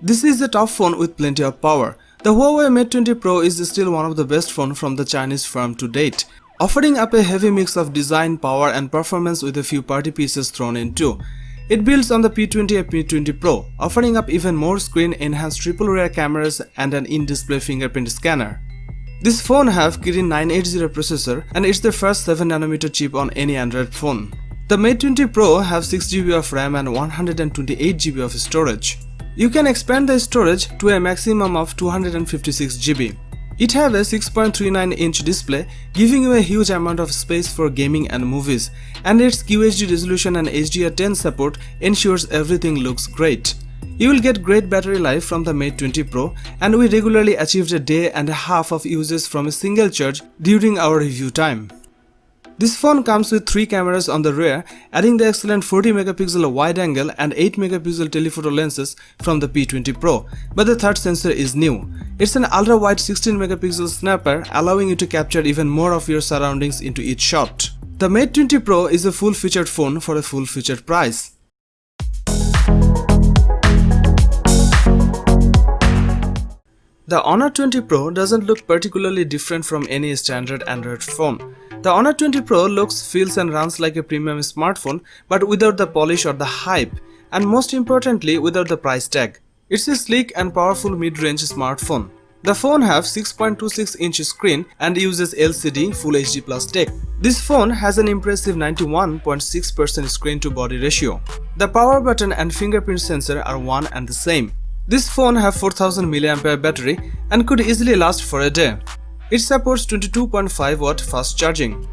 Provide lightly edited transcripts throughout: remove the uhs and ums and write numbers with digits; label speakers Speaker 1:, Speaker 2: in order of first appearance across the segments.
Speaker 1: This is a top phone with plenty of power. The Huawei Mate 20 Pro is still one of the best phones from the Chinese firm to date, offering up a heavy mix of design, power and performance with a few party pieces thrown in too. It builds on the P20 and P20 Pro, offering up even more screen-enhanced triple rear cameras and an in-display fingerprint scanner. This phone have Kirin 980 processor and it's the first 7nm chip on any Android phone. The Mate 20 Pro have 6GB of RAM and 128GB of storage. You can expand the storage to a maximum of 256GB. It have a 6.39-inch display, giving you a huge amount of space for gaming and movies, and its QHD resolution and HDR10 support ensures everything looks great. You will get great battery life from the Mate 20 Pro, and we regularly achieved a day and a half of usage from a single charge during our review time. This phone comes with 3 cameras on the rear, adding the excellent 40MP wide angle and 8MP telephoto lenses from the P20 Pro, but the third sensor is new. It's an ultra-wide 16MP snapper, allowing you to capture even more of your surroundings into each shot. The Mate 20 Pro is a full-featured phone for a full-featured price. The Honor 20 Pro doesn't look particularly different from any standard Android phone. The Honor 20 Pro looks, feels and runs like a premium smartphone, but without the polish or the hype, and most importantly without the price tag. It's a sleek and powerful mid-range smartphone. The phone have 6.26-inch screen and uses LCD Full HD Plus tech. This phone has an impressive 91.6% screen-to-body ratio. The power button and fingerprint sensor are one and the same. This phone have 4000 mAh battery and could easily last for a day. It supports 22.5W fast charging.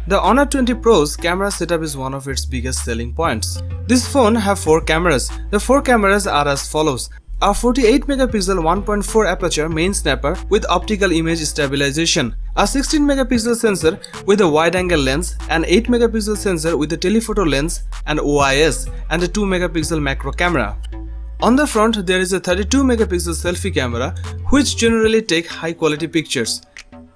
Speaker 1: The Honor 20 Pro's camera setup is one of its biggest selling points. This phone have 4 cameras. The 4 cameras are as follows: a 48MP 1.4 aperture main snapper with optical image stabilization, a 16MP sensor with a wide-angle lens, an 8MP sensor with a telephoto lens and OIS, and a 2MP macro camera. On the front, there is a 32MP selfie camera which generally take high-quality pictures.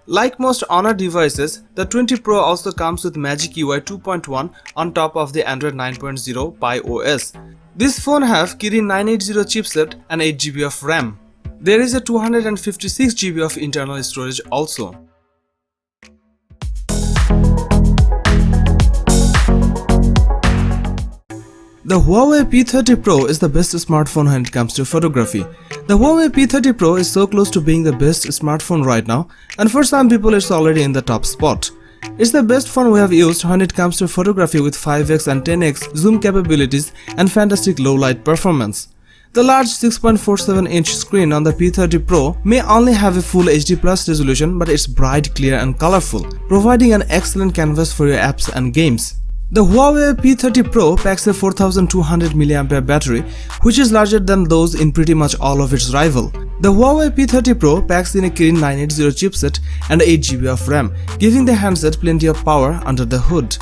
Speaker 1: Like most Honor devices, the 20 Pro also comes with Magic UI 2.1 on top of the Android 9.0 Pie OS. This phone have Kirin 980 chipset and 8GB of RAM. There is a 256GB of internal storage also. The Huawei P30 Pro is the best smartphone when it comes to photography. The Huawei P30 Pro is so close to being the best smartphone right now, and for some people it's already in the top spot. It's the best phone we have used when it comes to photography with 5x and 10x zoom capabilities and fantastic low light performance. The large 6.47-inch screen on the P30 Pro may only have a full HD Plus resolution, but it's bright, clear and colorful, providing an excellent canvas for your apps and games. The Huawei P30 Pro packs a 4200 mAh battery, which is larger than those in pretty much all of its rival. The Huawei P30 Pro packs in a Kirin 980 chipset and 8GB of RAM, giving the handset plenty of power under the hood.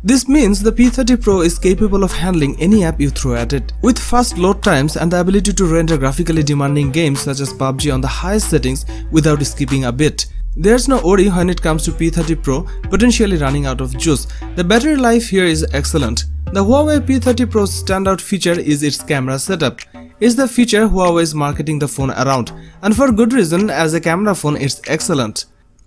Speaker 1: This means the P30 Pro is capable of handling any app you throw at it, with fast load times and the ability to render graphically demanding games such as PUBG on the highest settings without skipping a bit. There's no worry when it comes to P30 Pro potentially running out of juice. The battery life here is excellent. The Huawei P30 Pro's standout feature is its camera setup. It's the feature Huawei is marketing the phone around, and for good reason, as a camera phone it's excellent.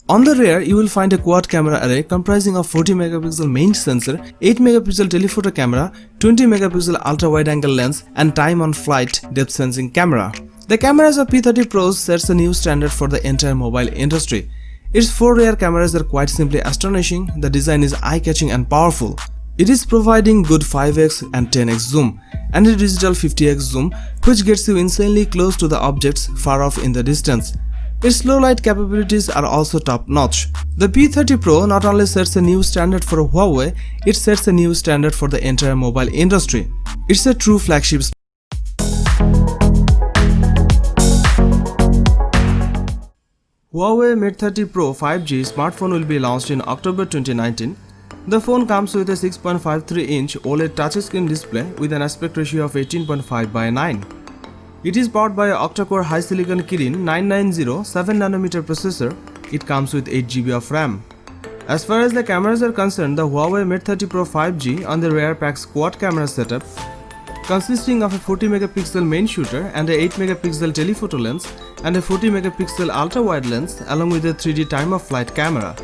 Speaker 1: On the rear, you will find a quad camera array comprising of 40MP main sensor, 8MP telephoto camera, 20MP ultra-wide-angle lens and time-on-flight depth-sensing camera. The cameras of P30 Pro sets a new standard for the entire mobile industry. Its 4 rear cameras are quite simply astonishing, the design is eye-catching and powerful. It is providing good 5x and 10x zoom, and a digital 50x zoom which gets you insanely close to the objects far off in the distance. Its low light capabilities are also top-notch. The P30 Pro not only sets a new standard for Huawei, it sets a new standard for the entire mobile industry. It's a true flagship. Huawei Mate 30 Pro 5G smartphone will be launched in October 2019. The phone comes with a 6.53-inch OLED touchscreen display with an aspect ratio of 18.5:9. It is powered by an octa-core high-silicon Kirin 990 7nm processor. It comes with 8GB of RAM. As far as the cameras are concerned, the Huawei Mate 30 Pro 5G on the rear packs quad camera setup, consisting of a 40 megapixel main shooter and a 8 megapixel telephoto lens and a 40 megapixel ultra wide lens along with a 3D time of flight camera.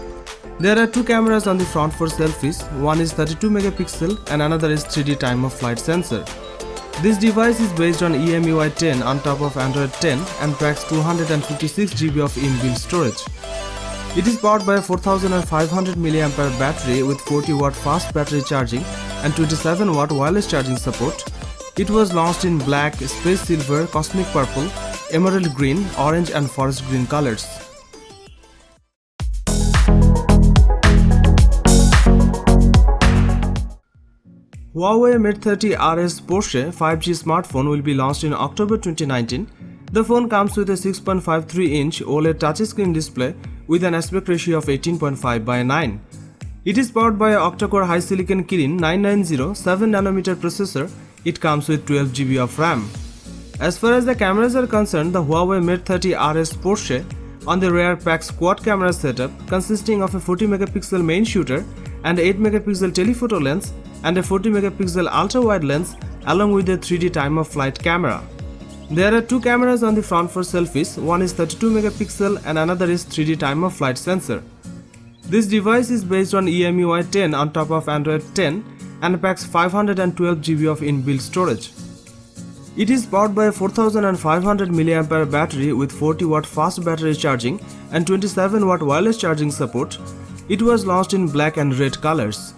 Speaker 1: There are two cameras on the front for selfies, one is 32 megapixel and another is 3D time of flight sensor. This device is based on EMUI 10 on top of Android 10 and packs 256 GB of inbuilt storage. It is powered by a 4500 mAh battery with 40 watt fast battery charging and 27 watt wireless charging support. It was launched in black, space silver, cosmic purple, emerald green, orange and forest green colors. Huawei Mate 30 RS Porsche 5G smartphone will be launched in October 2019. The phone comes with a 6.53-inch OLED touchscreen display with an aspect ratio of 18.5:9. It is powered by an octa-core high-silicon Kirin 990 7nm processor. It comes with 12 GB of RAM. As far as the cameras are concerned, the Huawei Mate 30 RS Porsche on the rear packs quad camera setup consisting of a 40 megapixel main shooter and 8 megapixel telephoto lens and a 40 megapixel ultra-wide lens along with a 3D time of flight camera. There are two cameras on the front for selfies, one is 32 megapixel and another is 3D time of flight sensor. This device is based on EMUI 10 on top of Android 10 and packs 512 GB of inbuilt storage. It is powered by a 4500 mAh battery with 40 watt fast battery charging and 27 watt wireless charging support. It was launched in black and red colors.